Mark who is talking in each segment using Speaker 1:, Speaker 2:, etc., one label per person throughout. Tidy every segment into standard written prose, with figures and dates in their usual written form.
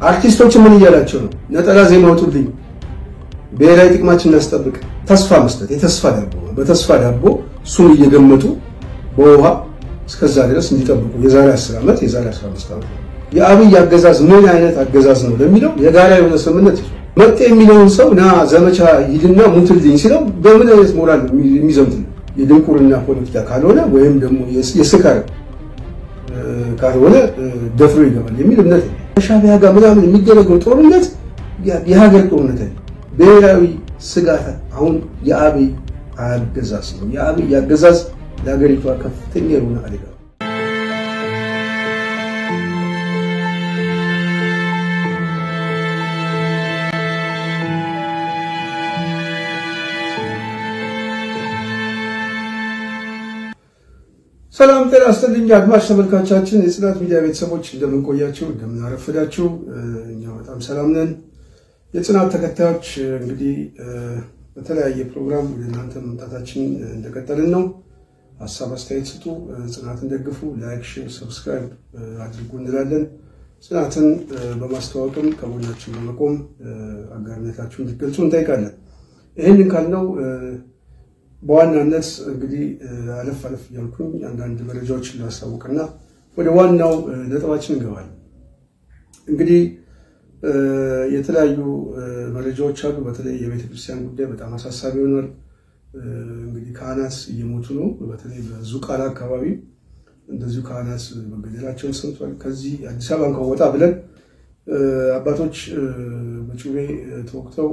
Speaker 1: አርቲስቶች ምን እያላቸው ነው? ነጠላ ዜማ አውጡልኝ፣ ብሔራዊ ጥቅማችን እናስጠብቅ፣ ተስፋ መስጠት፣ የተስፋ ዳቦ በተስፋ ዳቦ እሱን እየገመቱ በውሃ እስከዛ ድረስ እንዲጠብቁ የዛሬ 10 ዓመት የዛሬ 15 ዓመት የአብይ አገዛዝ ምን አይነት አገዛዝ ነው ለሚለው የጋራ የሆነ ስምምነት ይዟል። መጤ የሚለውን ሰው ና ዘመቻ ይድና ሙትልኝ ሲለው በምን አይነት ሞራል ነው የሚዘምተው? የድንቁርና ፖለቲካ ካልሆነ ወይም ደግሞ የስካር ካልሆነ ደፍሮ ይገባል የሚል እምነት ነው። ከሻዕቢያ ጋር ምናምን የሚደረገው ጦርነት የሀገር ጦርነት ነው። ብሔራዊ ስጋት አሁን የአብይ አገዛዝ ነው። የአብይ አገዛዝ ለሀገሪቷ ከፍተኛ የሆነ አደጋ ነው። ሰላም ጤና ይስጥልኝ አድማጭ ተመልካቾቻችን፣ የጽናት ሚዲያ ቤተሰቦች እንደምን ቆያችሁ? እንደምን አረፈዳችሁ? እኛ በጣም ሰላም ነን። የጽናት ተከታዮች እንግዲህ በተለያየ ፕሮግራም ወደ እናንተ መምጣታችን እንደቀጠልን ነው። ሐሳብ አስተያየት ስጡ፣ ጽናትን ደግፉ፣ ላይክ፣ ሼር፣ ሰብስክራይብ አድርጉ እንላለን። ጽናትን በማስተዋወቅም ከጎናችን በመቆም አጋርነታችሁን እንድትገልጹ እንጠይቃለን። ይህንን ካልነው በዋናነት እንግዲህ አለፍ እያልኩኝ አንዳንድ መረጃዎችን ላሳውቅና ወደ ዋናው ነጥባችን እንገባለን። እንግዲህ የተለያዩ መረጃዎች አሉ። በተለይ የቤተክርስቲያን ጉዳይ በጣም አሳሳቢ ሆኗል። እንግዲህ ካህናት እየሞቱ ነው። በተለይ በዙቃላ አካባቢ እንደዚሁ ካህናት መገደላቸውን ሰምቷል። ከዚህ አዲስ አበባ እንኳን ወጣ ብለን አባቶች በጩቤ ተወቅተው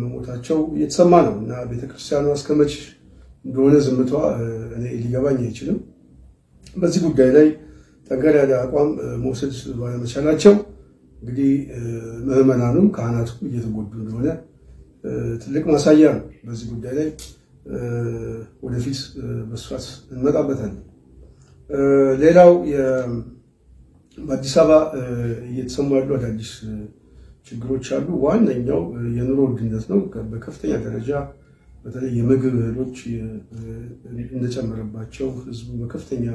Speaker 1: መሞታቸው እየተሰማ ነው እና ቤተክርስቲያኗ እስከመች እንደሆነ ዝምቷ እኔ ሊገባኝ አይችልም። በዚህ ጉዳይ ላይ ጠንከር ያለ አቋም መውሰድ ባለመቻላቸው እንግዲህ ምዕመናኑም ካህናቱ እየተጎዱ እንደሆነ ትልቅ ማሳያ ነው። በዚህ ጉዳይ ላይ ወደፊት በስፋት እንመጣበታለን። ሌላው በአዲስ አበባ እየተሰሙ ያሉ አዳዲስ ችግሮች አሉ። ዋነኛው የኑሮ ውድነት ነው። በከፍተኛ ደረጃ በተለይ የምግብ እህሎች እንደጨመረባቸው ህዝቡ በከፍተኛ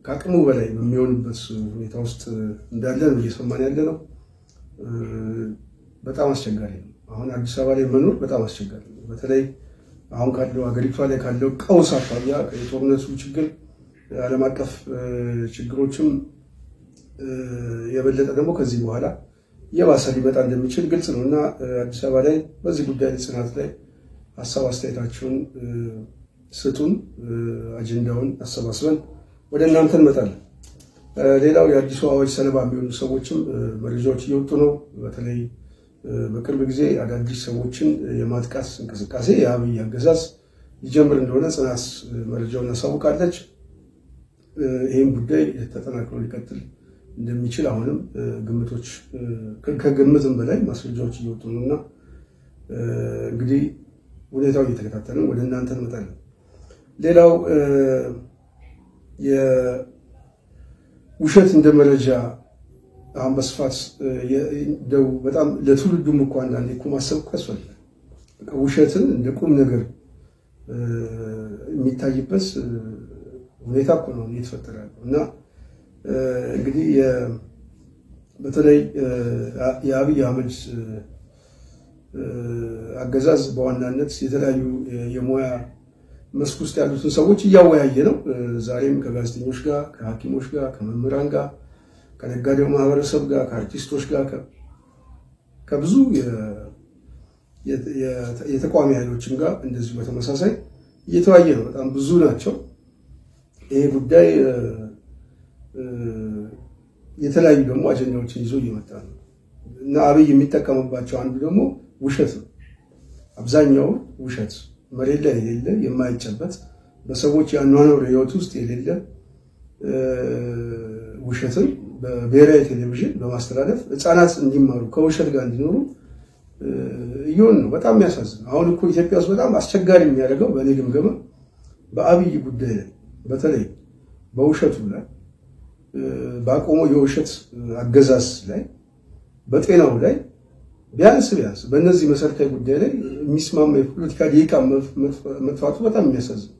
Speaker 1: ከአቅሙ በላይ በሚሆንበት ሁኔታ ውስጥ እንዳለ ነው እየሰማን ያለ ነው። በጣም አስቸጋሪ ነው። አሁን አዲስ አበባ ላይ መኖር በጣም አስቸጋሪ ነው። በተለይ አሁን ካለው ሀገሪቷ ላይ ካለው ቀውስ አኳያ የጦርነቱ ችግር፣ ዓለም አቀፍ ችግሮችም የበለጠ ደግሞ ከዚህ በኋላ የባሰ ሊመጣ እንደሚችል ግልጽ ነው እና አዲስ አበባ ላይ በዚህ ጉዳይ ጽናት ላይ ሐሳብ አስተያየታችሁን ስጡን። አጀንዳውን አሰባስበን ወደ እናንተ እንመጣለን። ሌላው የአዲሱ አዋጅ ሰለባ የሚሆኑ ሰዎችም መረጃዎች እየወጡ ነው። በተለይ በቅርብ ጊዜ አዳዲስ ሰዎችን የማጥቃት እንቅስቃሴ የአብይ አገዛዝ ሊጀምር እንደሆነ ጽናት መረጃውን አሳውቃለች። ይህም ጉዳይ ተጠናክሮ ሊቀጥል እንደሚችል አሁንም ግምቶች ከግምትም በላይ ማስረጃዎች እየወጡ ነውና እንግዲህ ሁኔታው እየተከታተልን ወደ እናንተ እንመጣለን። ሌላው የውሸት እንደ መረጃ አሁን በስፋት እንደው በጣም ለትውልዱም እንኳን አንዳንዴ እኮ ማሰብ እኮ ያስፈልጋል። ውሸትን እንደ ቁም ነገር የሚታይበት ሁኔታ እኮ ነው እየተፈጠረ ያለው እና እንግዲህ በተለይ የአብይ አህመድ አገዛዝ በዋናነት የተለያዩ የሙያ መስክ ውስጥ ያሉትን ሰዎች እያወያየ ነው። ዛሬም ከጋዜጠኞች ጋር፣ ከሐኪሞች ጋር፣ ከመምህራን ጋር፣ ከነጋዴው ማህበረሰብ ጋር፣ ከአርቲስቶች ጋር፣ ከብዙ የተቋሚ ኃይሎችም ጋር እንደዚሁ በተመሳሳይ እየተወያየ ነው። በጣም ብዙ ናቸው። ይሄ ጉዳይ የተለያዩ ደግሞ አጀንዳዎችን ይዞ እየመጣ ነው እና አብይ የሚጠቀምባቸው አንዱ ደግሞ ውሸት ነው። አብዛኛው ውሸት መሬት ላይ የሌለ የማይጨበጥ በሰዎች ያኗኗር ህይወት ውስጥ የሌለ ውሸትን በብሔራዊ ቴሌቪዥን በማስተላለፍ ህፃናት እንዲማሩ ከውሸት ጋር እንዲኖሩ እየሆነ ነው። በጣም የሚያሳዝን። አሁን እኮ ኢትዮጵያ ውስጥ በጣም አስቸጋሪ የሚያደርገው በእኔ ግምገማ በአብይ ጉዳይ ላይ በተለይ በውሸቱ ላይ ባቆመው የውሸት አገዛዝ ላይ በጤናው ላይ ቢያንስ በእነዚህ መሰረታዊ ጉዳይ ላይ የሚስማማ የፖለቲካ ደቂቃ መጥፋቱ በጣም የሚያሳዝን።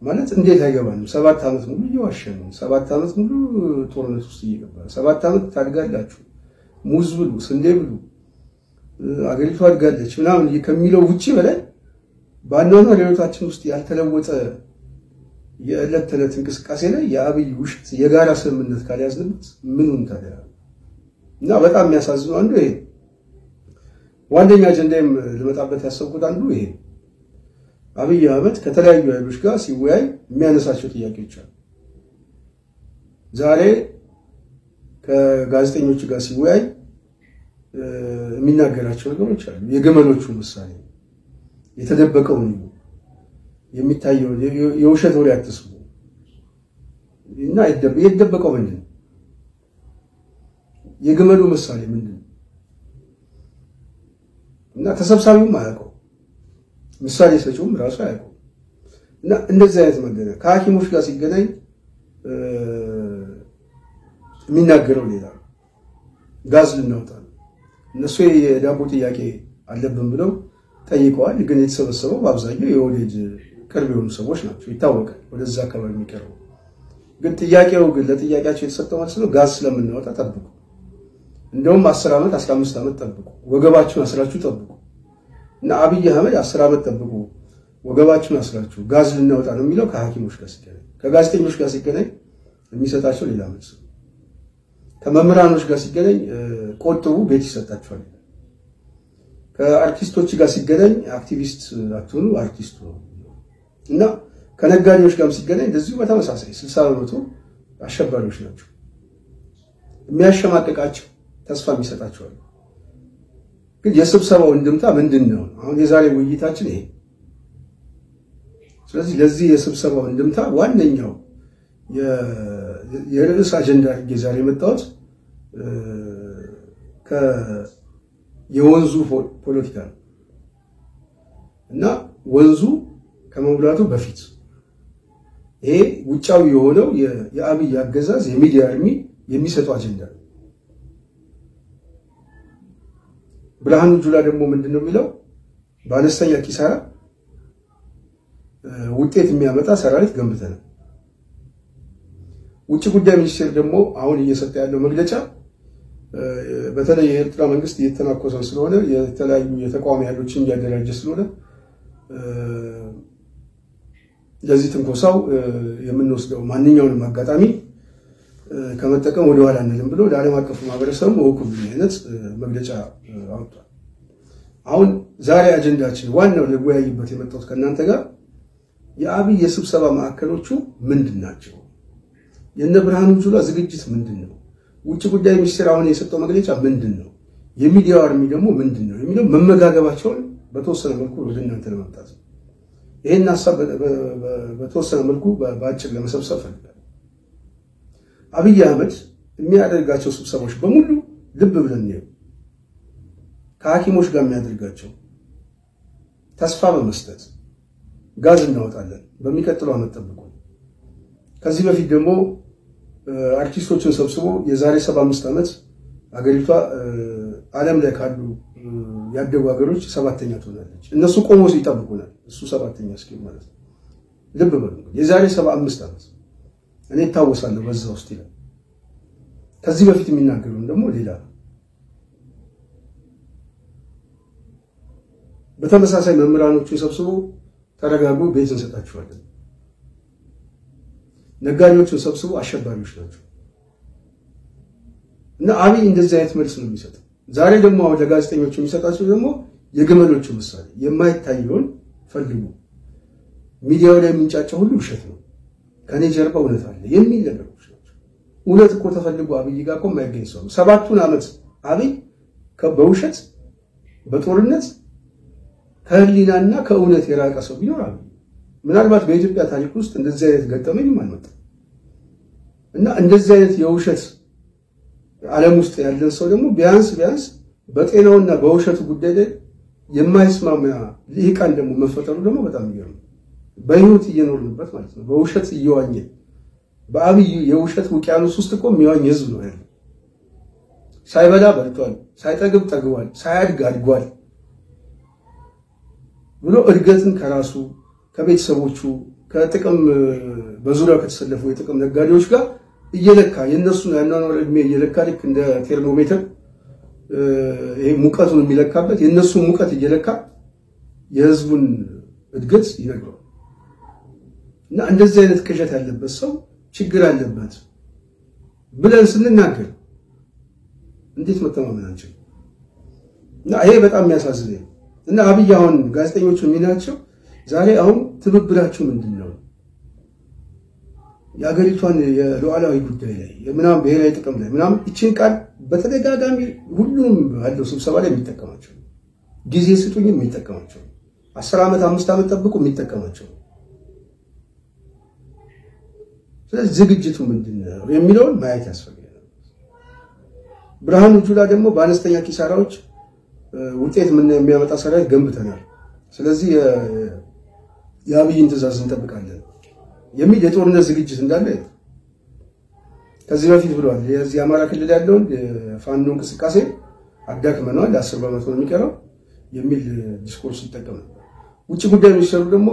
Speaker 1: ማለት እንዴት አይገባንም? 7 ዓመት ሙሉ እየዋሸን 7 ዓመት ሙሉ ጦርነት ውስጥ እየገባን 7 ዓመት ታድጋላችሁ፣ ሙዝ ብሉ፣ ስንዴ ብሉ፣ አገሪቱ አድጋለች ምናምን ከሚለው ውጪ በላይ በአኗኗር ህይወታችን ውስጥ ያልተለወጠ የዕለት ተዕለት እንቅስቃሴ ላይ የአብይ ውሸት የጋራ ስምምነት ካልያዝንበት ምኑን ታዲያ? እና በጣም የሚያሳዝነው አንዱ ይሄ ዋንደኛ አጀንዳም ልመጣበት ያሰብኩት አንዱ ይሄ አብይ አህመድ ከተለያዩ ኃይሎች ጋር ሲወያይ የሚያነሳቸው ጥያቄዎች አሉ። ዛሬ ከጋዜጠኞች ጋር ሲወያይ የሚናገራቸው ነገሮች አሉ። የገመሎቹ ምሳሌ የተደበቀው ነው የሚታየው የውሸት ወሬ አትስሙ እና የተደበቀው ምንድን ነው? የገመሉ ምሳሌ ምንድን ነው? እና ተሰብሳቢውም አያውቀው ምሳሌ ሰጪውም ራሱ አያውቀው። እና እንደዚህ አይነት መገናኛ ከሐኪሞች ጋር ሲገናኝ የሚናገረው ሌላ ጋዝ ልናወጣ እነሱ የዳቦ ጥያቄ አለብን ብለው ጠይቀዋል። ግን የተሰበሰበው በአብዛኛው የወዴድ ቅርብ የሆኑ ሰዎች ናቸው፣ ይታወቃል። ወደዛ አካባቢ የሚቀርቡ ግን ጥያቄው ግን ለጥያቄያቸው የተሰጠው ማለት ነው ጋዝ ስለምናወጣ ጠብቁ፣ እንደውም 10 ዓመት 15 ዓመት ጠብቁ፣ ወገባችሁን አስራችሁ ጠብቁ። እና አብይ አህመድ 10 ዓመት ጠብቁ፣ ወገባችሁን አስራችሁ ጋዝ ልናወጣ ነው የሚለው ከሐኪሞች ጋር ሲገናኝ። ከጋዜጠኞች ጋር ሲገናኝ የሚሰጣቸው ሌላ መልስ ነው። ከመምህራኖች ጋር ሲገናኝ ቆጥቡ ቤት ይሰጣቸዋል። ከአርቲስቶች ጋር ሲገናኝ አክቲቪስት አትሆኑ አርቲስት ነው። እና ከነጋዴዎች ጋር ሲገናኝ እንደዚሁ በተመሳሳይ 60% አሸባሪዎች ናቸው። የሚያሸማቅቃቸው ተስፋ የሚሰጣቸው አለ። ግን የስብሰባው እንድምታ ምንድነው? አሁን የዛሬ ውይይታችን ይሄ። ስለዚህ ለዚህ የስብሰባው እንድምታ ዋነኛው የርዕስ አጀንዳ ዛሬ የመጣሁት የወንዙ ፖለቲካ ነው። እና ወንዙ ከመሙላቱ በፊት ይሄ ውጫዊ የሆነው የአብይ አገዛዝ የሚዲያ አርሚ የሚሰጠው አጀንዳ ነው። ብርሃኑ ጁላ ደግሞ ምንድነው የሚለው? በአነስተኛ ኪሳራ ውጤት የሚያመጣ ሰራዊት ገንብተናል። ውጭ ጉዳይ ሚኒስቴር ደግሞ አሁን እየሰጠ ያለው መግለጫ በተለይ የኤርትራ መንግስት እየተናኮሰን ስለሆነ የተለያዩ የተቃዋሚ ኃይሎችን እያደራጀ ስለሆነ ለዚህ ትንኮሳው የምንወስደው ማንኛውንም አጋጣሚ ከመጠቀም ወደ ኋላ አንልም ብሎ ለዓለም አቀፉ ማህበረሰብ ወኩል አይነት መግለጫ አውጥቷል። አሁን ዛሬ አጀንዳችን ዋናው ለወያይበት የመጣሁት ከእናንተ ጋር የአብይ የስብሰባ ማዕከሎቹ ምንድናቸው? የነ ብርሃኑ ጁላ ዝግጅት ምንድነው? ውጭ ጉዳይ ሚኒስቴር አሁን የሰጠው መግለጫ ምንድነው? የሚዲያው አርሚ ደግሞ ምንድነው የሚለው መመጋገባቸውን በተወሰነ መልኩ ወደ እናንተ ለማምጣት ነው። ይሄን ሐሳብ በተወሰነ መልኩ በአጭር ለመሰብሰብ ፈልጋለሁ። አብይ አህመድ የሚያደርጋቸው ስብሰባዎች በሙሉ ልብ ብለን ነው ከሐኪሞች ጋር የሚያደርጋቸው ተስፋ በመስጠት ጋዝ እናወጣለን በሚቀጥለው ዓመት ጠብቁ። ከዚህ በፊት ደግሞ አርቲስቶችን ሰብስቦ የዛሬ 75 ዓመት አገሪቷ ዓለም ላይ ካሉ ያደጉ ሀገሮች 7ኛ ትሆናለች። እነሱ ቆሞ ይጠብቁናል፣ እሱ 7ኛ እስኪ ማለት ነው። ልብ በሉ የዛሬ 75 ዓመት እኔ ታወሳለሁ በዛ ውስጥ ይላል። ከዚህ በፊት የሚናገሩን ደግሞ ሌላ። በተመሳሳይ መምህራኖችን ሰብስቦ ተረጋጉ ቤት እንሰጣችኋለን። ነጋዴዎችን ሰብስቦ አሸባሪዎች ናቸው። እና አብይ እንደዚህ አይነት መልስ ነው የሚሰጠው። ዛሬ ደግሞ ወደ ጋዜጠኞች የሚሰጣቸው ደግሞ የግመሎቹ ምሳሌ የማይታየውን ፈልጉ፣ ሚዲያው ላይ የሚንጫጫው ሁሉ ውሸት ነው፣ ከኔ ጀርባ እውነት አለ የሚል ነገሮች ናቸው። እውነት እኮ ተፈልጎ አብይ ጋር እኮ የማይገኝ ሰው ነው። 7ቱን ዓመት አብይ በውሸት በጦርነት ከህሊናና ከእውነት የራቀ ሰው ቢኖር አብይ ምናልባት በኢትዮጵያ ታሪክ ውስጥ እንደዚህ አይነት ገጠመኝም አልመጣም። እና እንደዚህ አይነት የውሸት ዓለም ውስጥ ያለን ሰው ደግሞ ቢያንስ በጤናውና በውሸቱ ጉዳይ ላይ የማይስማማ ልሂቃን ደግሞ መፈጠሩ ደግሞ በጣም ይገርም። በህይወት እየኖርንበት ማለት ነው። በውሸት እየዋኘ በአብይ የውሸት ውቅያኖስ ውስጥ እኮ የሚዋኝ ህዝብ ነው ያለው። ሳይበላ በልቷል፣ ሳይጠግብ ጠግቧል፣ ሳያድግ አድጓል ብሎ እድገትን ከራሱ ከቤተሰቦቹ ከጥቅም በዙሪያው ከተሰለፉ የጥቅም ነጋዴዎች ጋር እየለካ የነሱን ያኗኗር እድሜ እየለካ ልክ እንደ ቴርሞሜትር ይሄ ሙቀቱን የሚለካበት የነሱን ሙቀት እየለካ የህዝቡን እድገት ይነግረዋል። እና እንደዚህ አይነት ቅዠት ያለበት ሰው ችግር አለበት ብለን ስንናገር እንዴት መተማመን አንችልም? እና ይሄ በጣም የሚያሳዝነኝ እና አብይ አሁን ጋዜጠኞቹ የሚናቸው ዛሬ አሁን ትብብራችሁ ምንድነው? የአገሪቷን የሉዓላዊ ጉዳይ ላይ የምናም ብሔራዊ ጥቅም ላይ ምናም እቺን ቃል በተደጋጋሚ ሁሉም አለው ስብሰባ ላይ የሚጠቀማቸው ጊዜ ስጡኝ የሚጠቀማቸው 10 ዓመት 5 ዓመት ጠብቁ የሚጠቀማቸው። ስለዚህ ዝግጅቱ ምንድነው የሚለውን ማየት ያስፈልጋል። ብርሃኑ ጁላ ደግሞ በአነስተኛ ኪሳራዎች ውጤት ምን የሚያመጣ ሰራዊት ገንብተናል፣ ስለዚህ የአብይን ትዕዛዝ እንጠብቃለን የሚል የጦርነት ዝግጅት እንዳለ ከዚህ በፊት ብለዋል። የዚህ አማራ ክልል ያለውን ፋኖ እንቅስቃሴ አዳክመናል፣ 10% ነው የሚቀረው የሚል ዲስኮርስ ይጠቀም። ውጭ ጉዳይ ሚኒስትሩ ደግሞ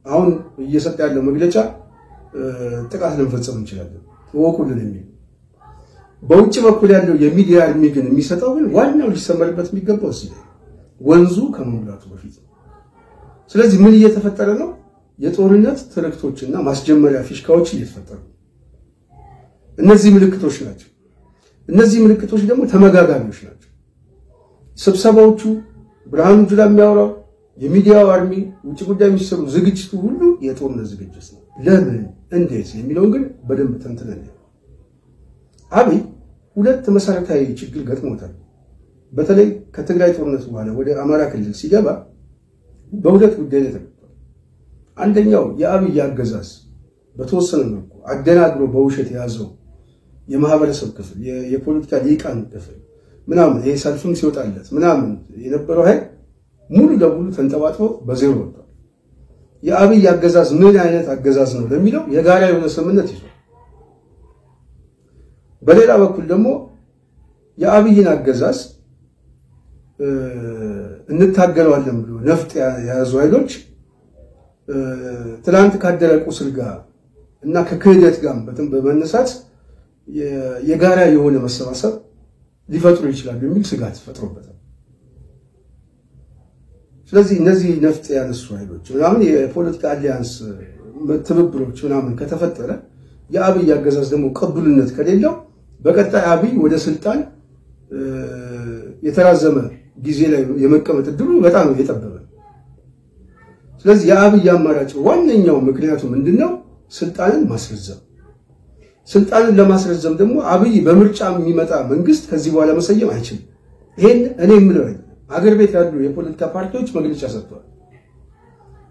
Speaker 1: አሁን እየሰጠ ያለው መግለጫ ጥቃት ልንፈጽም እንችላለን ወቁልን የሚል በውጭ በኩል ያለው የሚዲያ አርሚ ግን የሚሰጠው ግን ዋናው ሊሰመርበት የሚገባው እዚህ ወንዙ ከመሙላቱ በፊት። ስለዚህ ምን እየተፈጠረ ነው? የጦርነት ትርክቶችና ማስጀመሪያ ፊሽካዎች እየተፈጠሩ እነዚህ ምልክቶች ናቸው። እነዚህ ምልክቶች ደግሞ ተመጋጋሚዎች ናቸው። ስብሰባዎቹ ብርሃኑ ጁላ የሚያወራው የሚዲያው አርሚ ውጭ ጉዳይ ሚኒስትሩ ዝግጅቱ ሁሉ የጦርነት ዝግጅት ነው። ለምን እንዴት የሚለውን ግን በደንብ ተንትነን አብይ ሁለት መሰረታዊ ችግር ገጥሞታል። በተለይ ከትግራይ ጦርነት በኋላ ወደ አማራ ክልል ሲገባ በሁለት ጉዳይ ላይ ተቀጥቷል። አንደኛው የአብይ አገዛዝ በተወሰነ መልኩ አደናግሮ በውሸት ያዘው የማህበረሰብ ክፍል የፖለቲካ ሊቃን ክፍል ምናምን ይሄ ሰልፍም ሲወጣለት ምናምን የነበረው ኃይል ሙሉ ለሙሉ ተንጠባጥቦ በዜሮ ወጥቷል። የአብይ አገዛዝ ምን አይነት አገዛዝ ነው ለሚለው የጋራ የሆነ ስምምነት ይዟል። በሌላ በኩል ደግሞ የአብይን አገዛዝ እንታገለዋለን ብሎ ነፍጥ ያዙ ኃይሎች ትላንት ካደረ ቁስል ጋር እና ከክህደት ጋር በመነሳት የጋራ የሆነ መሰባሰብ ሊፈጥሩ ይችላሉ የሚል ስጋት ፈጥሮበታል። ስለዚህ እነዚህ ነፍጥ ያነሱ ኃይሎች ምናምን የፖለቲካ አሊያንስ ትብብሮች ምናምን ከተፈጠረ የአብይ አገዛዝ ደግሞ ቅቡልነት ከሌለው በቀጣይ አብይ ወደ ስልጣን የተራዘመ ጊዜ ላይ የመቀመጥ እድሉ በጣም የጠበበ። ስለዚህ የአብይ አማራጭ ዋነኛው ምክንያቱ ምንድነው? ስልጣንን ማስረዘም። ስልጣንን ለማስረዘም ደግሞ አብይ በምርጫ የሚመጣ መንግስት ከዚህ በኋላ መሰየም አይችልም። ይሄን እኔ የምለው አገር ቤት ያሉ የፖለቲካ ፓርቲዎች መግለጫ ሰጥተዋል።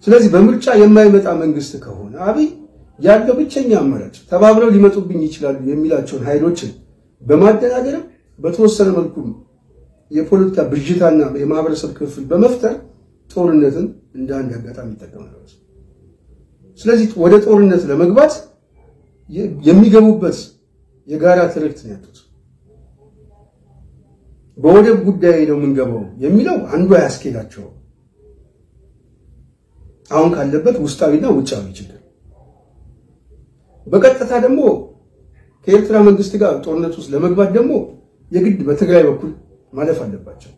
Speaker 1: ስለዚህ በምርጫ የማይመጣ መንግስት ከሆነ አብይ ያለው ብቸኛ አማራጭ ተባብረው ሊመጡብኝ ይችላሉ የሚላቸውን ኃይሎችን በማደናገር በተወሰነ መልኩ የፖለቲካ ብዥታና የማህበረሰብ ክፍል በመፍጠር ጦርነትን እንደ አንድ አጋጣሚ ይጠቀማሉ። ስለዚህ ወደ ጦርነት ለመግባት የሚገቡበት የጋራ ትርክት ነው ያጡት። በወደብ ጉዳይ ነው የምንገባው የሚለው አንዱ አያስኬዳቸው አሁን ካለበት ውስጣዊና ውጫዊ ችግር። በቀጥታ ደግሞ ከኤርትራ መንግስት ጋር ጦርነት ውስጥ ለመግባት ደግሞ የግድ በትግራይ በኩል ማለፍ አለባቸው።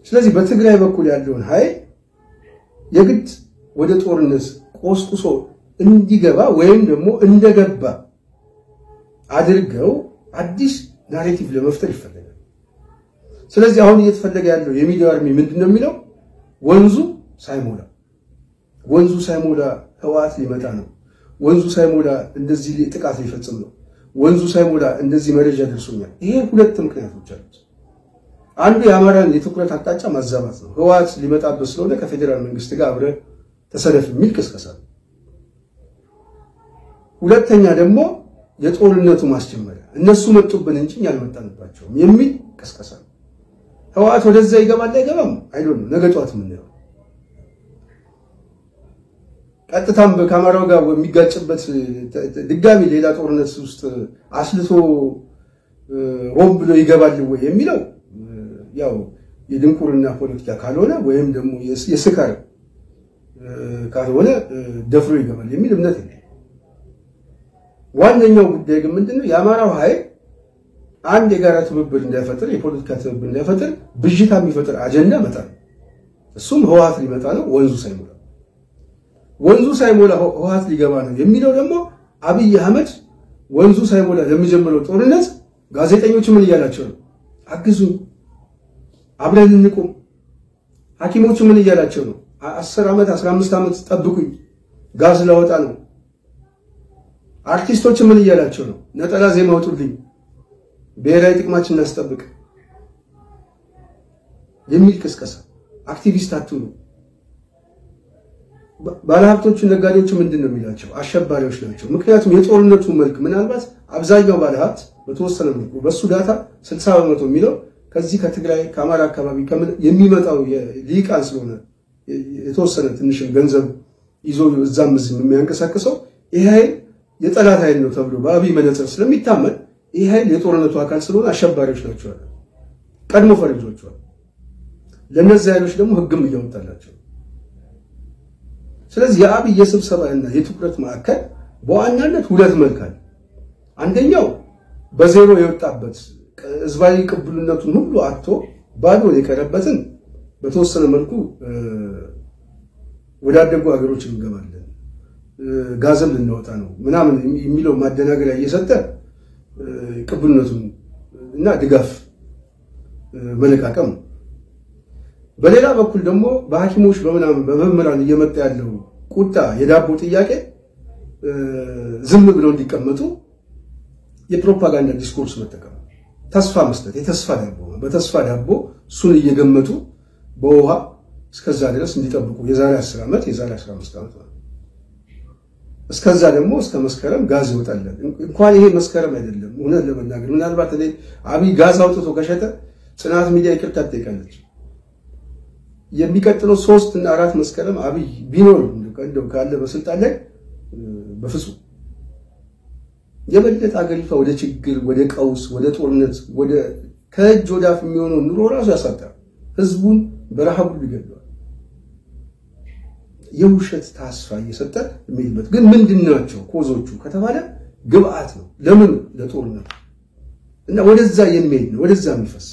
Speaker 1: ስለዚህ በትግራይ በኩል ያለውን ኃይል የግድ ወደ ጦርነት ቆስቁሶ እንዲገባ ወይም ደግሞ እንደገባ አድርገው አዲስ ናሬቲቭ ለመፍጠር ይፈልጋል። ስለዚህ አሁን እየተፈለገ ያለው የሚዲያው አርሚ ምንድነው የሚለው? ወንዙ ሳይሞላ ህወሓት ሊመጣ ነው፣ ወንዙ ሳይሞላ እንደዚህ ጥቃት ሊፈጽም ነው፣ ወንዙ ሳይሞላ እንደዚህ መረጃ ደርሶኛል። ይሄ ሁለት ምክንያቶች አሉት። አንዱ የአማራን የትኩረት አቅጣጫ ማዛባት ነው። ህወሓት ሊመጣበት ስለሆነ ከፌደራል መንግስት ጋር አብረ ተሰለፍ የሚል ቅስቀሳ። ሁለተኛ ደግሞ የጦርነቱ ማስጀመሪያ እነሱ መጡብን እንጂ ያልመጣንባቸው የሚል ቅስቀሳ። ህወሓት ወደዛ ይገባል አይገባም አይዶን ነገ ጧት ምን ነው ቀጥታም በካሜራው ጋር የሚጋጭበት ድጋሚ ሌላ ጦርነት ውስጥ አስልቶ ሆን ብሎ ይገባል ወይ የሚለው ያው የድንቁርና ፖለቲካ ካልሆነ ወይም ደግሞ የስካር ካልሆነ ደፍሮ ይገባል የሚል እምነት ነው። ዋነኛው ጉዳይ ግን ምንድነው የአማራው ኃይል አንድ የጋራ ትብብር እንዳይፈጥር የፖለቲካ ትብብር እንዳይፈጥር ብዥታ የሚፈጥር አጀንዳ መጣል እሱም ህወሓት ሊመጣ ነው ወንዙ ሳይሞላ ህወሓት ሊገባ ነው የሚለው ደግሞ አብይ አህመድ ወንዙ ሳይሞላ ለሚጀምረው ጦርነት ጋዜጠኞች ምን እያላቸው ነው አግዙኝ አብረን እንቁም ሐኪሞች ምን እያላቸው ነው 10 ዓመት 15 ዓመት ጠብቁኝ ጋዝ ላወጣ ነው አርቲስቶች ምን እያላቸው ነው ነጠላ ዜማ አውጡልኝ ብሔራዊ ጥቅማችን እናስጠብቅ የሚል ቅስቀሳ አክቲቪስት አትሉ ባለሀብቶቹ ነጋዴዎቹ ምንድነው የሚላቸው አሸባሪዎች ናቸው ምክንያቱም የጦርነቱ መልክ ምናልባት አብዛኛው ባለሀብት በተወሰነ መልኩ በሱ ዳታ 60% የሚለው ከዚህ ከትግራይ ከአማራ አካባቢ የሚመጣው የሊቃን ስለሆነ የተወሰነ ትንሽም ገንዘብ ይዞ እዛም እዚህም የሚያንቀሳቅሰው ይሄ የጠላት ኃይል ነው ተብሎ በአብይ መነጽር ስለሚታመን ይሄ የጦርነቱ አካል ስለሆነ አሸባሪዎች ናቸው አለ ቀድሞ ፈረጆቹ ለነዚህ ኃይሎች ደግሞ ህግም እያወጣላቸው ስለዚህ የአብይ የስብሰባና የትኩረት ማዕከል በዋናነት ሁለት መልክ አለ አንደኛው በዜሮ የወጣበት ህዝባዊ ቅቡልነቱን ሁሉ አጥቶ ባዶ የቀረበትን በተወሰነ መልኩ ወዳደጉ ሀገሮች እንገባለን ጋዝም ልንወጣ ነው ምናምን የሚለው ማደናገሪያ እየሰጠ ቅቡልነቱን እና ድጋፍ መለቃቀም በሌላ በኩል ደግሞ በሐኪሞች በመናም በመምህራን እየመጣ ያለው ቁጣ የዳቦ ጥያቄ ዝም ብለው እንዲቀመጡ የፕሮፓጋንዳ ዲስኮርስ መጠቀም ተስፋ መስጠት የተስፋ ዳቦ በተስፋ ዳቦ እሱን እየገመቱ በውሃ እስከዛ ድረስ እንዲጠብቁ የዛሬ 10 ዓመት የዛሬ 15 ዓመት እስከዛ ደግሞ እስከ መስከረም ጋዝ ይወጣለን እንኳን ይሄ መስከረም አይደለም እውነት ለመናገር ምናልባት እኔ አብይ ጋዝ አውጥቶ ከሸጠ ጽናት ሚዲያ ይቅርታ ትጠይቃለች የሚቀጥለው 3 እና 4 መስከረም አብይ ቢኖር እንደው ካለ በስልጣን ላይ በፍጹም የበለጠ አገሪቷ ወደ ችግር ወደ ቀውስ ወደ ጦርነት ወደ ከእጅ ወዳፍ የሚሆነው ኑሮ ራሱ ያሳጣል ህዝቡን በረሃቡ ይገድላል የውሸት ተስፋ እየሰጠ የሚልበት ግን ምንድናቸው ኮዞቹ ከተባለ ግብአት ነው ለምን ለጦርነት እና ወደዛ የሚሄድ ነው ወደዛ የሚፈስ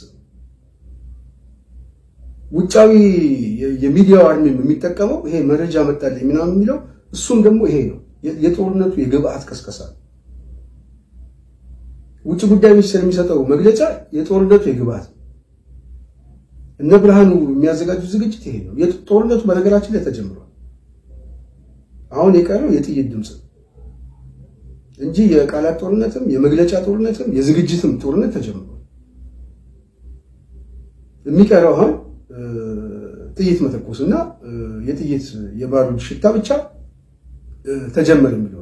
Speaker 1: ውጫዊ የሚዲያው አርሚ የሚጠቀመው ይሄ መረጃ መጣልኝ ምናምን የሚለው እሱም ደግሞ ይሄ ነው የጦርነቱ የግብአት ቀስቀሳ ውጭ ጉዳይ ሚኒስቴር የሚሰጠው መግለጫ የጦርነቱ የግብአት እነ ብርሃኑ የሚያዘጋጁ ዝግጅት ይሄ ነው የጦርነቱ በነገራችን ላይ ተጀምሯል አሁን የቀረው የጥይት ድምጽ እንጂ የቃላት ጦርነትም የመግለጫ ጦርነትም የዝግጅትም ጦርነት ተጀምሯል የሚቀረው አሁን ጥይት መተኮስና የጥይት የባሩድ ሽታ ብቻ ተጀመረ የሚለው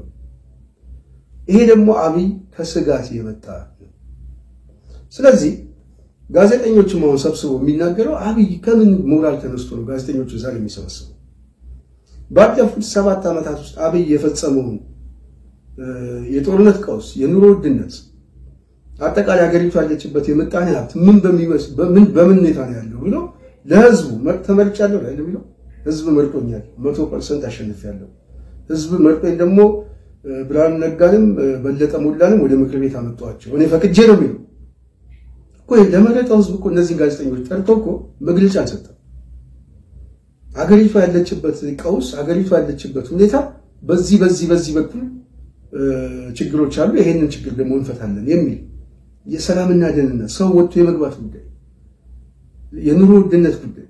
Speaker 1: ይሄ ደግሞ አብይ ከስጋት የመጣ ስለዚህ ጋዜጠኞች ማው ሰብስበው የሚናገረው አብይ ከምን ሞራል ተነስቶ ነው ጋዜጠኞች ዛሬ የሚሰበስበው ባለፉት 7 ዓመታት ውስጥ አብይ የፈጸመው የጦርነት ቀውስ የኑሮ ውድነት አጠቃላይ ሀገሪቱ ያለችበት የመጣኔ ሀብት ምን በምን ሁኔታ ነው ያለው ብሎ ለህዝቡ ተመርጫለሁ አይደል ብሎ ህዝብ መርጦኛል 100% አሸንፊያለሁ ህዝብ መርጦኝ ደግሞ ብርሃኑ ነጋንም በለጠ ሞላንም ወደ ምክር ቤት አመጣቸው እኔ ፈቅጄ ነው የሚለው እኮ ለመረጠው ህዝብ እኮ እነዚህ ጋዜጠኞች ጠርቶ እኮ መግለጫ አልሰጠም ሀገሪቱ ያለችበት ቀውስ ሀገሪቱ ያለችበት ሁኔታ በዚህ በኩል ችግሮች አሉ ይሄንን ችግር ደግሞ እንፈታለን የሚል የሰላምና ደህንነት ሰው ወጥቶ የመግባት ጉዳይ የኑሮ ውድነት ጉዳይ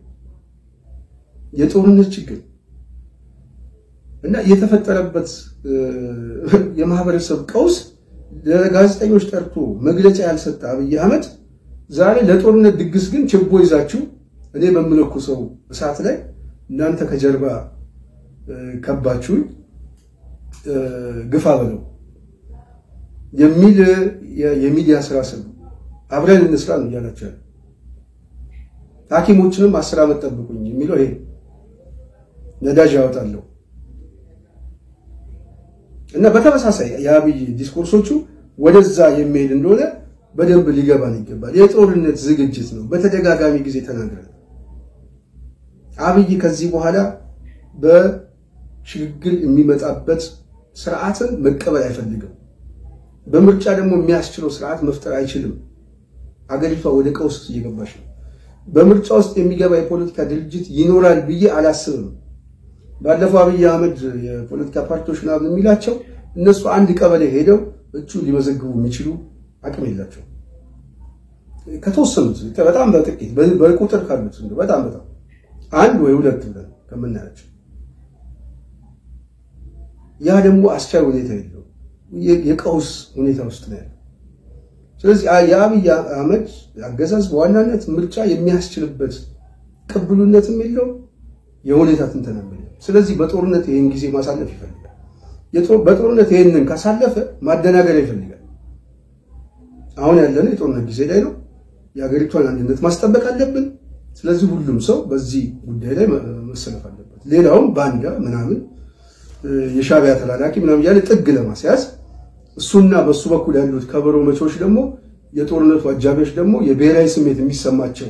Speaker 1: የጦርነት ችግር እና የተፈጠረበት የማህበረሰብ ቀውስ ለጋዜጠኞች ጠርቶ መግለጫ ያልሰጠ አብይ አህመድ ዛሬ ለጦርነት ድግስ ግን ችቦ ይዛችሁ እኔ በመለኩሰው እሳት ላይ እናንተ ከጀርባ ከባችሁ ግፋ በለው የሚል የሚዲያ ስራ ሰሩ አብረን እንስራ ነው ያላቸው ሐኪሞችንም 10 ዓመት ጠብቁኝ የሚለው ይሄ ነዳጅ ያወጣለው እና በተመሳሳይ የአብይ ዲስኮርሶቹ ወደዛ የሚሄድ እንደሆነ በደንብ ሊገባን ይገባል የጦርነት ዝግጅት ነው በተደጋጋሚ ጊዜ ተናግረን አብይ ከዚህ በኋላ በሽግግር የሚመጣበት ስርዓትን መቀበል አይፈልግም። በምርጫ ደግሞ የሚያስችለው ስርዓት መፍጠር አይችልም። አገሪቷ ወደ ቀውስ እየገባች ነው። በምርጫ ውስጥ የሚገባ የፖለቲካ ድርጅት ይኖራል ብዬ አላስብም። ባለፈው አብይ አህመድ የፖለቲካ ፓርቲዎች ምናምን የሚላቸው እነሱ አንድ ቀበሌ ሄደው እጩ ሊመዘግቡ የሚችሉ አቅም የላቸው። ከተወሰኑት በጣም በጥቂት በቁጥር ካሉት በጣም አንድ ወይ ሁለት ብለን ከምናያቸው ያ ደግሞ አስቻይ ሁኔታ የለው የቀውስ ሁኔታ ውስጥ ነው ያለው። ስለዚህ የአብይ አህመድ አገዛዝ በዋናነት ምርጫ የሚያስችልበት ቅብሉነትም የለው የሁኔታ ትንተናም የለው። ስለዚህ በጦርነት ይሄን ጊዜ ማሳለፍ ይፈልጋል። በጦርነት ይሄንን ካሳለፈ ማደናገር ይፈልጋል። አሁን ያለነው የጦርነት ጊዜ ላይ ነው። የሀገሪቷን አንድነት ማስጠበቅ አለብን። ስለዚህ ሁሉም ሰው በዚህ ጉዳይ ላይ መሰለፍ አለበት። ሌላውም ባንዳ ምናምን የሻዕቢያ ተላላኪ ምናምን ያለ ጥግ ለማስያዝ እሱና በሱ በኩል ያሉት ከበሮ መቾች ደግሞ የጦርነቱ አጃቢዎች ደግሞ የብሔራዊ ስሜት የሚሰማቸው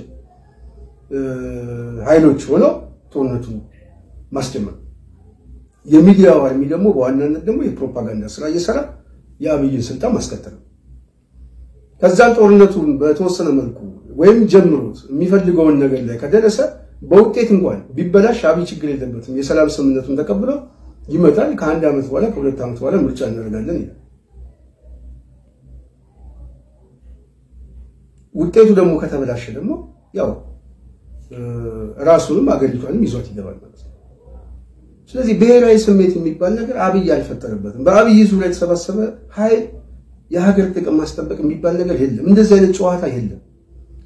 Speaker 1: ኃይሎች ሆነው ጦርነቱን ማስጀመር። የሚዲያው አርሚ ደግሞ በዋናነት ደግሞ የፕሮፓጋንዳ ስራ እየሰራ የአብይን ስልጣን ማስከተል። ከዛን ጦርነቱን በተወሰነ መልኩ ወይም ጀምሮት የሚፈልገውን ነገር ላይ ከደረሰ በውጤት እንኳን ቢበላሽ አብይ ችግር የለበትም። የሰላም ስምምነቱን ተቀብለው ይመጣል። ከአንድ ዓመት በኋላ ከሁለት ዓመት በኋላ ምርጫ እናደርጋለን ይላል። ውጤቱ ደግሞ ከተበላሸ ደግሞ ያው ራሱንም አገሪቷንም ይዟት ይገባል ማለት ነው። ስለዚህ ብሔራዊ ስሜት የሚባል ነገር አብይ አልፈጠረበትም። በአብይ ዙሪያ የተሰባሰበ ኃይል የሀገር ጥቅም ማስጠበቅ የሚባል ነገር የለም። እንደዚህ አይነት ጨዋታ የለም።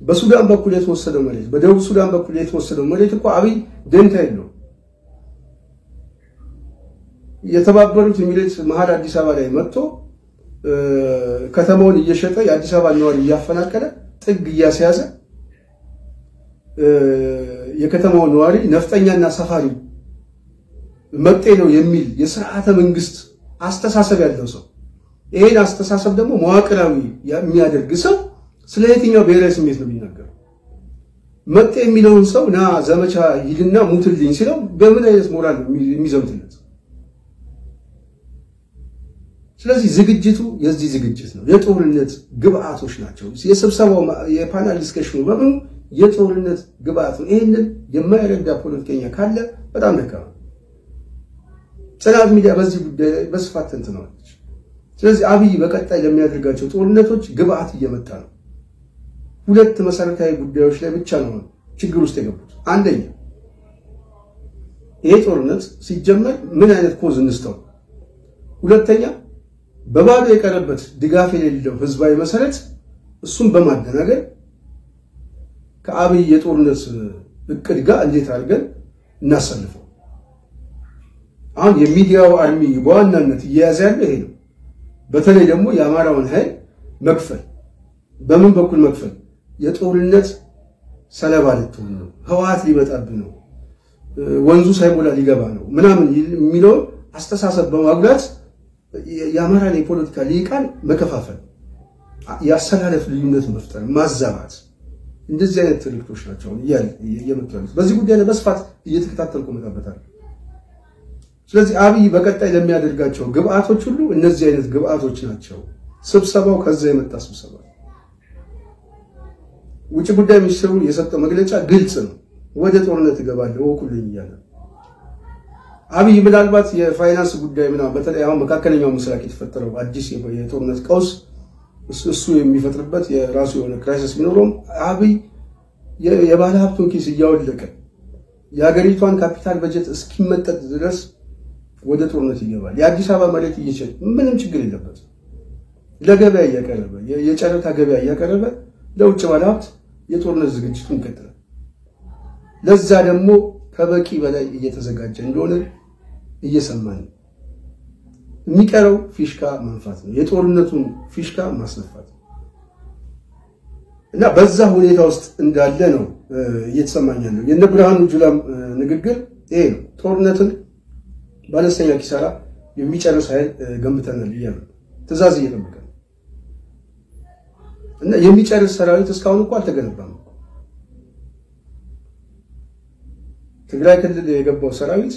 Speaker 1: በሱዳን በኩል የተወሰደው መሬት፣ በደቡብ ሱዳን በኩል የተወሰደው መሬት እኮ አብይ ደንታ የለው። የተባበሩት ኤሚሬትስ መሀል አዲስ አበባ ላይ መጥቶ ከተማውን እየሸጠ የአዲስ አበባ ነዋሪ እያፈናቀለ ጥግ እያስያዘ የከተማው ነዋሪ ነፍጠኛና ሰፋሪ መጤ ነው የሚል የሥርዓተ መንግስት አስተሳሰብ ያለው ሰው ይሄን አስተሳሰብ ደግሞ መዋቅራዊ የሚያደርግ ሰው ስለ የትኛው ብሔራዊ ስሜት ነው የሚናገረው? መጤ የሚለውን ሰው ና ዘመቻ ይልና ሙትልኝ ሲለው በምን አይነት ሞራል ነው የሚዘምትለት? ስለዚህ ዝግጅቱ የዚህ ዝግጅት ነው። የጦርነት ግብአቶች ናቸው። የስብሰባው የፓናል ዲስከሽኑ በምን የጦርነት ግብአት ነው። ይሄንን የማይረዳ ፖለቲከኛ ካለ በጣም ደካማ። ጽናት ሚዲያ በዚህ ጉዳይ ላይ በስፋት ተንትነዋለች። ስለዚህ አብይ በቀጣይ ለሚያደርጋቸው ጦርነቶች ግብአት እየመጣ ነው። ሁለት መሰረታዊ ጉዳዮች ላይ ብቻ ነው ችግር ውስጥ የገቡት። አንደኛ ይሄ ጦርነት ሲጀመር ምን አይነት ኮዝ እንስተው፣ ሁለተኛ በባዶ የቀረበት ድጋፍ የሌለው ህዝባዊ መሰረት እሱን በማደናገር ከአብይ የጦርነት እቅድ ጋር እንዴት አድርገን እናሳልፈው። አሁን የሚዲያው አርሚ በዋናነት እየያዘ ያለ ይሄ ነው። በተለይ ደግሞ የአማራውን ኃይል መክፈል። በምን በኩል መክፈል? የጦርነት ሰለባ ልትሆን ነው፣ ህወሓት ሊመጣብህ ነው፣ ወንዙ ሳይሞላ ሊገባ ነው ምናምን የሚለው አስተሳሰብ በማጉላት የአማራን የፖለቲካ ሊቃን መከፋፈል፣ ያሰላለፍ ልዩነት መፍጠር፣ ማዛባት፣ እንደዚህ አይነት ትርክቶች ናቸው እየመጡ ያሉት። በዚህ ጉዳይ ላይ በስፋት እየተከታተልኩ መጣበታል። ስለዚህ አብይ በቀጣይ ለሚያደርጋቸው ግብአቶች ሁሉ እነዚህ አይነት ግብአቶች ናቸው። ስብሰባው ከዛ የመጣ ስብሰባ። ውጭ ጉዳይ ሚኒስትሩ የሰጠው መግለጫ ግልጽ ነው። ወደ ጦርነት እገባለሁ ወኩልኝ እያለ አብይ ምናልባት የፋይናንስ ጉዳይ ምናምን በተለይ አሁን መካከለኛው ምስራቅ የተፈጠረው አዲስ የጦርነት ቀውስ እሱ የሚፈጥርበት የራሱ የሆነ ክራይሲስ ቢኖርም አብይ የባለ ሀብቱን ኪስ እያወለቀ የሀገሪቷን ካፒታል በጀት እስኪመጠጥ ድረስ ወደ ጦርነት ይገባል። የአዲስ አበባ መሬት እየሸጠ ምንም ችግር የለበት ለገበያ እያቀረበ የጨረታ ገበያ እያቀረበ ለውጭ ባለ ሀብት የጦርነት ዝግጅቱን ይቀጥላል። ለዛ ደግሞ ከበቂ በላይ እየተዘጋጀ እንደሆነ እየሰማን የሚቀረው ፊሽካ መንፋት ነው። የጦርነቱን ፊሽካ ማስነፋት እና በዛ ሁኔታ ውስጥ እንዳለ ነው እየተሰማኝ ያለው። የነ ብርሃኑ ጁላም ንግግር ይሄ ነው። ጦርነትን ባለስተኛ ኪሳራ የሚጨርስ ኃይል ገንብተናል እያሉ ትዕዛዝ እየጠበቀ ነው እና የሚጨርስ ሰራዊት እስካሁን እንኳን አልተገነባም። ትግራይ ክልል የገባው ሰራዊት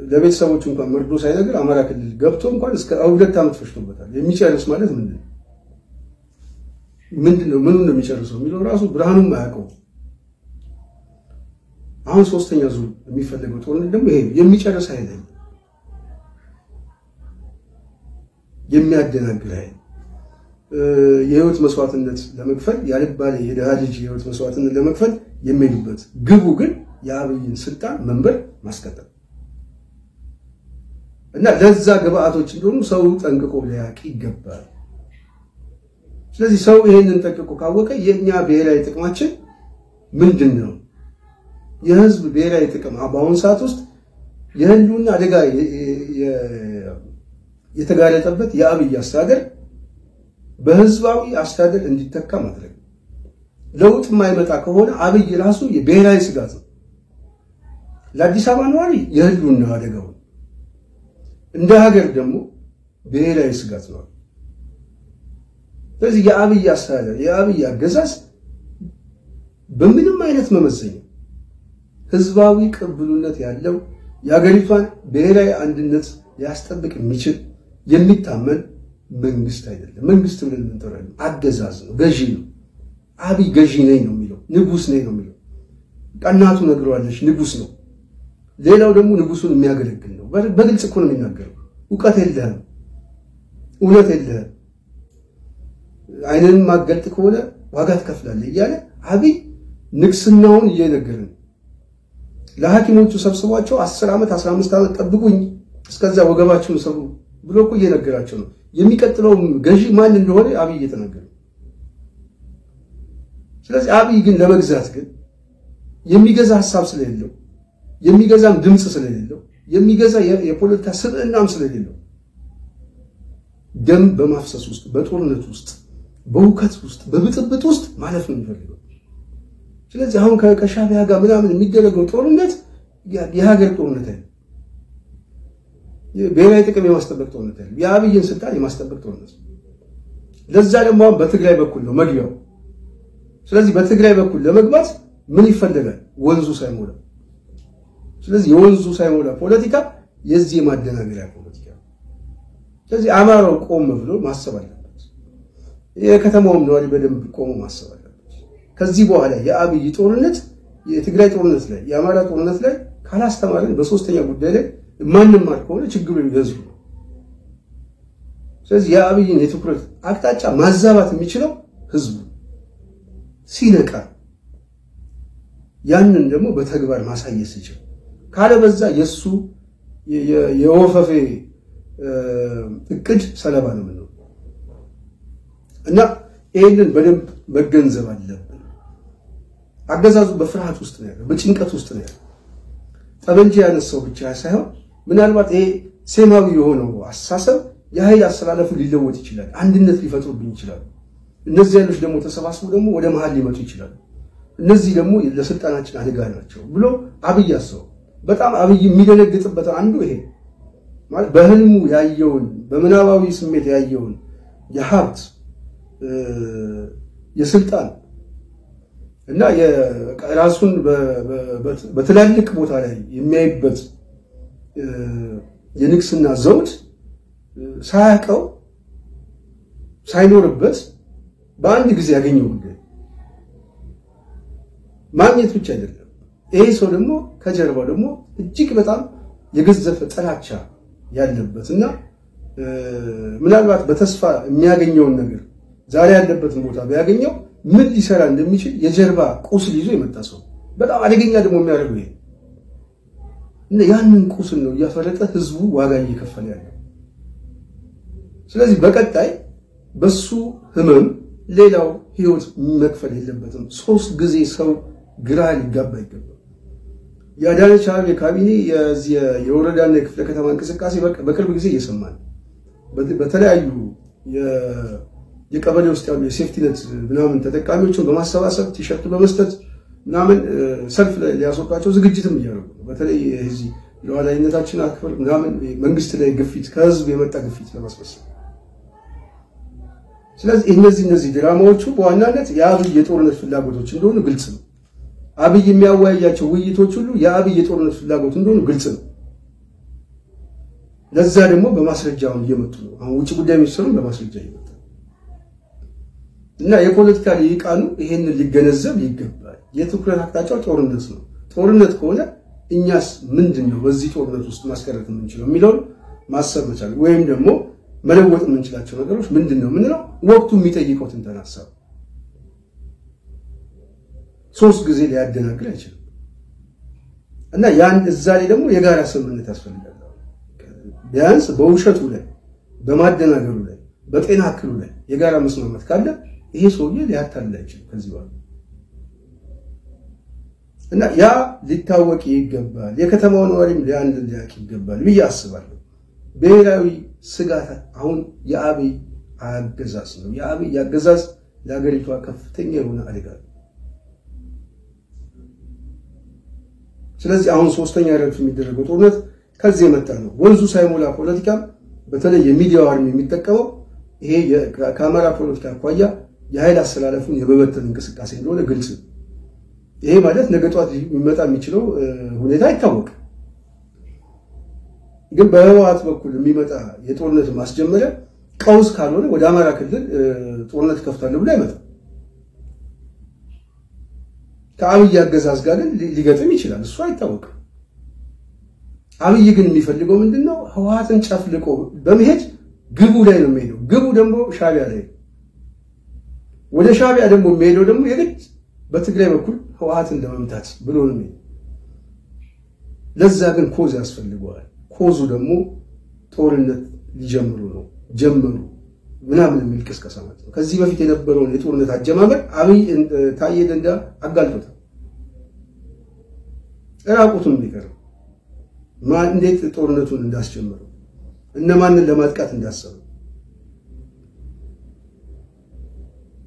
Speaker 1: ለቤተሰቦቹ እንኳን መርዶ ሳይነግር አማራ ክልል ገብቶ እንኳን እስከ 2 ዓመት ፈሽቶበታል። የሚጨርስ ማለት ምንድነው? ምኑን ነው የሚጨርሰው የሚለው ራሱ ብርሃኑም አያውቀው። አሁን ሶስተኛ ዙር የሚፈልገው ጦርነት ደግሞ ይሄ የሚጨርስ አይደለም፣ የሚያደናግር አይደለም። የህይወት መስዋዕትነት ለመክፈል ያልባለ የደሃ ልጅ የህይወት መስዋዕትነት ለመክፈል የሚሄዱበት ግቡ ግን የአብይን ስልጣን መንበር ማስቀጠል እና ለዛ ግብአቶች እንደሆኑ ሰው ጠንቅቆ ሊያውቅ ይገባል። ስለዚህ ሰው ይሄንን ጠንቅቆ ካወቀ የኛ ብሔራዊ ጥቅማችን ምንድነው? የህዝብ ብሔራዊ ጥቅም በአሁኑ ሰዓት ውስጥ የህልውና አደጋ የተጋለጠበት የአብይ አስተዳደር በህዝባዊ አስተዳደር እንዲተካ ማድረግ። ለውጥ የማይመጣ ከሆነ አብይ ራሱ የብሔራዊ ስጋት ነው። ለአዲስ አበባ ነዋሪ የህልውና አደጋው፣ እንደ ሀገር ደግሞ ብሔራዊ ስጋት ነው። ስለዚህ የአብይ አስተዳደር የአብይ አገዛዝ በምንም አይነት መመዘኛ ህዝባዊ ቅቡልነት ያለው የሀገሪቷን ብሔራዊ አንድነት ሊያስጠብቅ የሚችል የሚታመን መንግስት አይደለም። መንግስት ምን እንጠራለን? አገዛዝ ነው፣ ገዢ ነው። አብይ ገዢ ነኝ ነው የሚለው፣ ንጉስ ነኝ ነው የሚለው። ቀናቱ ነግረዋለች ንጉስ ነው። ሌላው ደግሞ ንጉሱን የሚያገለግል ነው። በግልጽ እኮ ነው የሚናገረው። ዕውቀት የለህም፣ እውነት የለህም፣ አይንን ማገልጥ ከሆነ ዋጋ ትከፍላለህ እያለ አብይ ንግስናውን እየነገረን ለሐኪሞቹ ሰብስቧቸው 10 ዓመት 15 ዓመት ጠብቁኝ እስከዛ ወገባችሁን ሰሩ ብሎ እኮ እየነገራቸው ነው። የሚቀጥለው ገዢ ማን እንደሆነ አብይ እየተናገረ። ስለዚህ አብይ ግን ለመግዛት ግን የሚገዛ ሐሳብ ስለሌለው፣ የሚገዛም ድምጽ ስለሌለው፣ የሚገዛ የፖለቲካ ስብዕናም ስለሌለው ደም በማፍሰስ ውስጥ፣ በጦርነት ውስጥ፣ በውከት ውስጥ፣ በብጥብጥ ውስጥ ማለፍ ነው የሚፈልገው። ስለዚህ አሁን ከሻዕቢያ ጋር ምናምን የሚደረገው ጦርነት የሀገር ጦርነት አይደለም። ብሔራዊ ጥቅም የማስጠበቅ ጦርነት አይደለም። የአብይን ስልጣን የማስጠበቅ ጦርነት። ለዛ ደግሞ በትግራይ በኩል ነው መግቢያው። ስለዚህ በትግራይ በኩል ለመግባት ምን ይፈልጋል? ወንዙ ሳይሞላ። ስለዚህ የወንዙ ሳይሞላ ፖለቲካ የዚህ የማደናገሪያ ፖለቲካ። ስለዚህ አማራው ቆም ብሎ ማሰብ አለበት። የከተማውም ነዋሪ በደንብ ቆሞ ማሰብ አለበት። ከዚህ በኋላ የአብይ ጦርነት የትግራይ ጦርነት ላይ የአማራ ጦርነት ላይ ካላስተማረን በሶስተኛ ጉዳይ ላይ ማንንም ማር ከሆነ ችግሩ ይዘዙ ነው። ስለዚህ የአብይን የትኩረት አቅጣጫ ማዛባት የሚችለው ህዝቡ ሲነቃ፣ ያንን ደግሞ በተግባር ማሳየት ሲችል፣ ካለበዛ የሱ የወፈፌ እቅድ ሰለባ ነው የምንሆነው እና ይሄንን በደንብ መገንዘብ አለብን። አገዛዙ በፍርሃት ውስጥ ነው ያለው፣ በጭንቀት ውስጥ ነው ያለው። ጠበንጃ ያነሳው ብቻ ሳይሆን ምናልባት ይሄ ሴማዊ የሆነው አስተሳሰብ የኃይል አስተላለፉ ሊለወጥ ይችላል፣ አንድነት ሊፈጥሩብኝ ይችላል። እነዚህ ያሉት ደግሞ ተሰባስበው ደግሞ ወደ መሃል ሊመጡ ይችላሉ። እነዚህ ደግሞ ለስልጣናችን አደጋ ናቸው ብሎ አብይ አሰው። በጣም አብይ የሚደነግጥበት አንዱ ይሄ ማለት በህልሙ ያየውን በመናባዊ ስሜት ያየውን የሀብት የስልጣን እና የራሱን በትላልቅ ቦታ ላይ የሚያይበት የንግስና ዘውድ ሳያውቀው ሳይኖርበት በአንድ ጊዜ ያገኘው ጉዳይ ማግኘት ብቻ አይደለም። ይሄ ሰው ደግሞ ከጀርባው ደግሞ እጅግ በጣም የገዘፈ ጥላቻ ያለበትና ምናልባት በተስፋ የሚያገኘውን ነገር ዛሬ ያለበትን ቦታ ቢያገኘው ምን ሊሰራ እንደሚችል የጀርባ ቁስል ይዞ የመጣ ሰው በጣም አደገኛ ደግሞ የሚያደርገው ይሄ እና ያንን ቁስል ነው እያፈረጠ ህዝቡ ዋጋ እየከፈለ ያለው። ስለዚህ በቀጣይ በሱ ህመም ሌላው ህይወት መክፈል የለበትም። 3 ጊዜ ሰው ግራ ሊጋባ ይገባል። የአዳነች አቤቤ ካቢኔ የወረዳና የክፍለ ከተማ እንቅስቃሴ በቅርብ ጊዜ እየሰማን በተለያዩ የቀበሌ ውስጥ ያሉ የሴፍቲነት ምናምን ተጠቃሚዎችን በማሰባሰብ ቲሸርት በመስጠት ምናምን ሰልፍ ላይ ሊያስወጣቸው ዝግጅትም እያደረጉ ነው። በተለይ እዚህ ለዋላይነታችን አክብር ምናምን መንግስት ላይ ግፊት ከህዝብ የመጣ ግፊት ለማስመሰል። ስለዚህ እነዚህ ድራማዎቹ በዋናነት የአብይ የጦርነት ፍላጎቶች እንደሆኑ ግልጽ ነው። አብይ የሚያወያያቸው ውይይቶች ሁሉ የአብይ የጦርነት ፍላጎት እንደሆኑ ግልጽ ነው። ለዛ ደግሞ በማስረጃውን እየመጡ ነው። አሁን ውጭ ጉዳይ ሚኒስትሩን በማስረጃ እየመጡ እና የፖለቲካ ሊቃኑ ይሄንን ሊገነዘብ ይገባል። የትኩረት አቅጣጫው ጦርነት ነው። ጦርነት ከሆነ እኛስ ምንድነው በዚህ ጦርነት ውስጥ ማስቀረት የምንችለው የሚለው ማሰብ መቻል ወይም ደግሞ መለወጥ የምንችላቸው ነገሮች ምንድነው ምንለው ወቅቱ የሚጠይቀው ተንተናሳው ሶስት ጊዜ ሊያደናግር አይችልም እና ያን እዛ ላይ ደግሞ የጋራ ስምምነት ያስፈልጋል። ቢያንስ በውሸቱ ላይ በማደናገሩ ላይ በጤና እክሉ ላይ የጋራ መስማማት ካለ ይሄ ሰውዬ ሊያታልል አይችልም ከዚህ በኋላ እና ያ ሊታወቅ ይገባል። የከተማው ነዋሪም ሊያንድ ሊያቅ ይገባል ብዬ አስባለሁ። ብሔራዊ ስጋት አሁን የአብይ አገዛዝ ነው። የአብይ አገዛዝ ለሀገሪቷ ከፍተኛ የሆነ አደጋ ነው። ስለዚህ አሁን ሶስተኛ ረድፍ የሚደረገው ጦርነት ከዚህ የመጣ ነው። ወንዙ ሳይሞላ ፖለቲካ በተለይ የሚዲያው አርሚ የሚጠቀመው ይሄ የካሜራ ፖለቲካ አኳያ የኃይል አስተላለፉን የመበተን እንቅስቃሴ እንደሆነ ግልጽ ነው። ይሄ ማለት ነገ ጧት ሊመጣ የሚችለው ሁኔታ አይታወቅም። ግን በህወሓት በኩል የሚመጣ የጦርነት ማስጀመሪያ ቀውስ ካልሆነ ወደ አማራ ክልል ጦርነት ከፍታለሁ ብሎ አይመጣም። ከአብይ አገዛዝ ጋር ሊገጥም ይችላል፣ እሱ አይታወቅም። አብይ ግን የሚፈልገው ምንድነው? ህወሓትን ጨፍልቆ በመሄድ ግቡ ላይ ነው የሚሄደው። ግቡ ደግሞ ሻቢያ ላይ ወደ ሻቢያ ደግሞ የሚሄደው ደግሞ የግድ በትግራይ በኩል ህወሓትን ለመምታት ብሎ ነው የሚሄደው። ለዛ ግን ኮዝ ያስፈልገዋል። ኮዙ ደግሞ ጦርነት ሊጀምሩ ነው ጀመሩ ምናምን የሚል ቅስቀሳ ማለት ነው። ከዚህ በፊት የነበረውን የጦርነት አጀማመር አብይ ታዬ ደንዳ አጋልጦታል። ራቁቱን የሚቀርብ ማን እንዴት ጦርነቱን እንዳስጀመረው እነማንን ለማጥቃት እንዳሰበ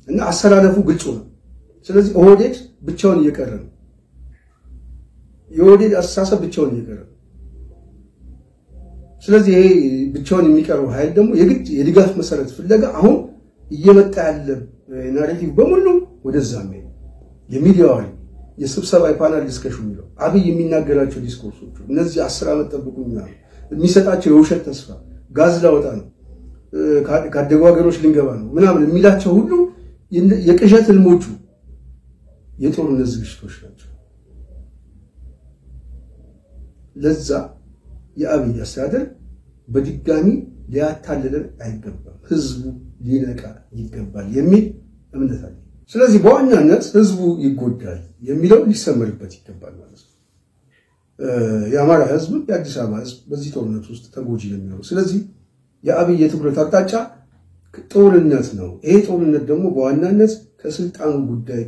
Speaker 1: እና አሰላለፉ ግልጽ ነው። ስለዚህ ኦህዴድ ብቻውን እየቀረ ነው። የኦህዴድ አስተሳሰብ ብቻውን እየቀረ ነው። ስለዚህ ይሄ ብቻውን የሚቀረው ኃይል ደግሞ የግድ የድጋፍ መሰረት ፍለጋ አሁን እየመጣ ያለ ናሬቲቭ በሙሉ ወደዛ ነው። የሚዲያው የስብሰባ ፓናል ዲስከሽን ነው። አብይ የሚናገራቸው ዲስኮርሶች እነዚህ 10 ዓመት ጠብቁኝና የሚሰጣቸው የውሸት ተስፋ ጋዝ ላወጣ ነው ካደጉ ሀገሮች ልንገባ ነው ምናምን የሚላቸው ሁሉ የቅዠት ህልሞቹ የጦርነት ዝግጅቶች ናቸው። ለዛ የአብይ አስተዳደር በድጋሚ ሊያታልለን አይገባም፣ ህዝቡ ሊነቃ ይገባል የሚል እምነት አለ። ስለዚህ በዋናነት ህዝቡ ይጎዳል የሚለው ሊሰመርበት ይገባል ማለት ነው። የአማራ ህዝብ የአዲስ አበባ ህዝብ በዚህ ጦርነት ውስጥ ተጎጂ ነው። ስለዚህ የአብይ የትኩረት አቅጣጫ ጦርነት ነው። ይሄ ጦርነት ደግሞ በዋናነት ከስልጣኑ ጉዳይ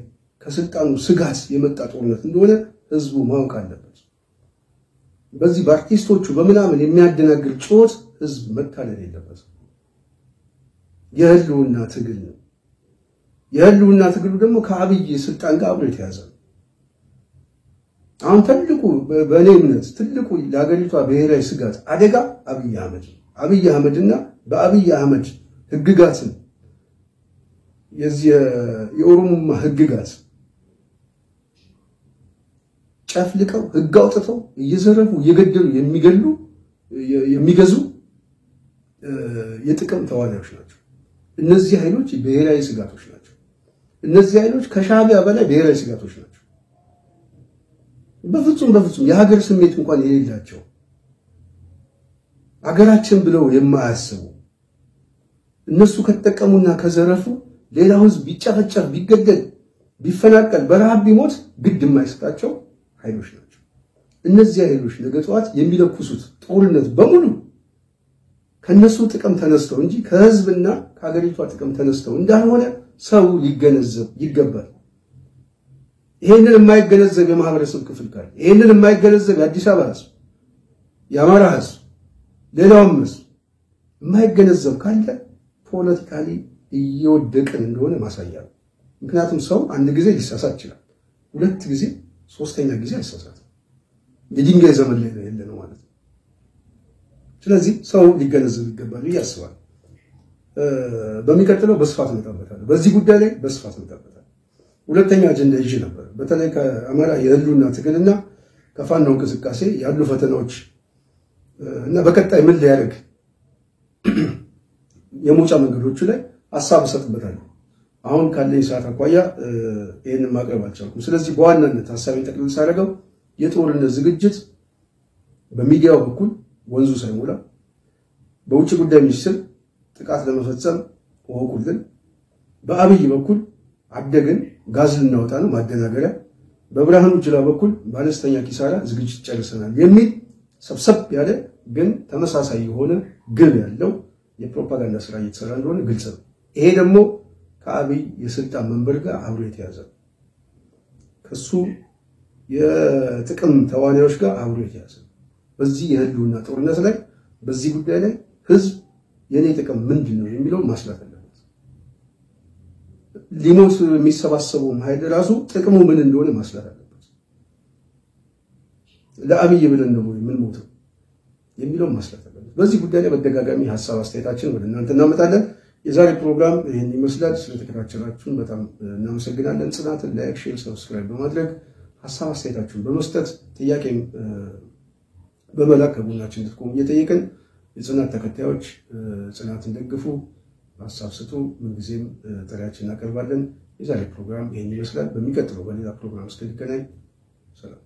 Speaker 1: ከስልጣኑ ስጋት የመጣ ጦርነት እንደሆነ ህዝቡ ማወቅ አለበት። በዚህ በአርቲስቶቹ በመናምን የሚያደናግር ጮት ህዝብ መታለል የለበትም። የህልውና ትግል ነው። የህልውና ትግሉ ደግሞ ከአብይ ስልጣን ጋር አብሮ የተያዘ ነው። አሁን ትልቁ በእኔ እምነት ትልቁ ለሀገሪቷ ብሔራዊ ስጋት አደጋ አብይ አህመድ ነው። አብይ አህመድና በአብይ አህመድ ህግጋትን የዚህ የኦሮሞማ ህግጋት ጨፍልቀው ህግ አውጥተው እየዘረፉ እየገደሉ የሚገዙ የጥቅም ተዋናዮች ናቸው። እነዚህ ኃይሎች ብሔራዊ ስጋቶች ናቸው። እነዚህ ኃይሎች ከሻቢያ በላይ ብሔራዊ ስጋቶች ናቸው። በፍጹም የሀገር ስሜት እንኳን የሌላቸው ሀገራችን ብለው የማያስቡ እነሱ ከተጠቀሙና ከዘረፉ ሌላው ህዝብ ቢጨፈጨፍ ቢገደል ቢፈናቀል በረሃብ ቢሞት ግድ የማይሰጣቸው ኃይሎች ናቸው። እነዚህ ኃይሎች ነገ ጠዋት የሚለኩሱት ጦርነት በሙሉ ከነሱ ጥቅም ተነስተው እንጂ ከህዝብና ከሀገሪቷ ጥቅም ተነስተው እንዳልሆነ ሰው ሊገነዘብ ይገባል። ይሄንን የማይገነዘብ የማህበረሰብ ክፍል ካለ ይሄንን የማይገነዘብ የአዲስ አበባ ህዝብ የአማራ ህዝብ ሌላውም ህዝብ የማይገነዘብ ካለ ፖለቲካሊ እየወደቀን እንደሆነ ማሳያ ነው። ምክንያቱም ሰው አንድ ጊዜ ሊሳሳት ይችላል፣ ሁለት ጊዜ ሶስተኛ ጊዜ አይሳሳትም። የድንጋይ ዘመን ላይ ነው ማለት ነው። ስለዚህ ሰው ሊገነዘብ ይገባል ያስባል። በሚቀጥለው በስፋት እንጠብቃለን። በዚህ ጉዳይ ላይ በስፋት እንጠብቃለን። ሁለተኛ አጀንዳ ይዤ ነበር። በተለይ ከአማራ የህልውና ትግልና ከፋኖ እንቅስቃሴ ያሉ ፈተናዎች እና በቀጣይ ምን ሊያደርግ የመውጫ መንገዶቹ ላይ ሐሳብ እሰጥበታለሁ። አሁን ካለኝ ሰዓት አኳያ ይሄንን ማቅረብ አልቻልኩም። ስለዚህ በዋናነት ሐሳቤን ጠቅልል ሳደርገው የጦርነት ዝግጅት በሚዲያው በኩል ወንዙ ሳይሞላ በውጭ ጉዳይ ሚኒስትር ጥቃት ለመፈጸም ወቁልን፣ በአብይ በኩል አደግን ጋዝ ልናወጣ ነው ማደናገሪያ፣ በብርሃኑ ጁላ በኩል በአነስተኛ ኪሳራ ዝግጅት ጨርሰናል የሚል ሰብሰብ ያለ ግን ተመሳሳይ የሆነ ግብ ያለው የፕሮፓጋንዳ ስራ እየተሰራ እንደሆነ ግልጽ ነው። ይሄ ደግሞ ከአብይ የስልጣን መንበር ጋር አብሮ የተያዘ ከሱ የጥቅም ተዋናዮች ጋር አብሮ የተያዘ በዚህ የህልውና ጦርነት ላይ በዚህ ጉዳይ ላይ ህዝብ የኔ ጥቅም ምንድነው የሚለው ማስላት አለበት። ሊሞት የሚሰባሰበው ኃይል ራሱ ጥቅሙ ምን እንደሆነ ማስላት አለበት። ለአብይ ብለን ነው ምን ሞተው የሚለው ማስላት አለበት። በዚህ ጉዳይ ላይ በተደጋጋሚ ሐሳብ አስተያየታችን ወደ እናንተ እናመጣለን። የዛሬ ፕሮግራም ይሄን ይመስላል። ስለተከታተላችሁን በጣም እናመሰግናለን። ጽናትን ላይክ፣ ሼር፣ ሰብስክራይብ በማድረግ ሐሳብ አስተያየታችሁን በመስጠት ጥያቄም በመላክ ከጎናችን እንድትቆሙ እየጠየቅን የጽናት ተከታዮች ጽናትን ደግፉ፣ ሐሳብ ስጡ። ምንጊዜም ጥሪያችንን እናቀርባለን። የዛሬ ፕሮግራም ይሄን ይመስላል። በሚቀጥለው በሌላ ፕሮግራም እስክንገናኝ ሰላም።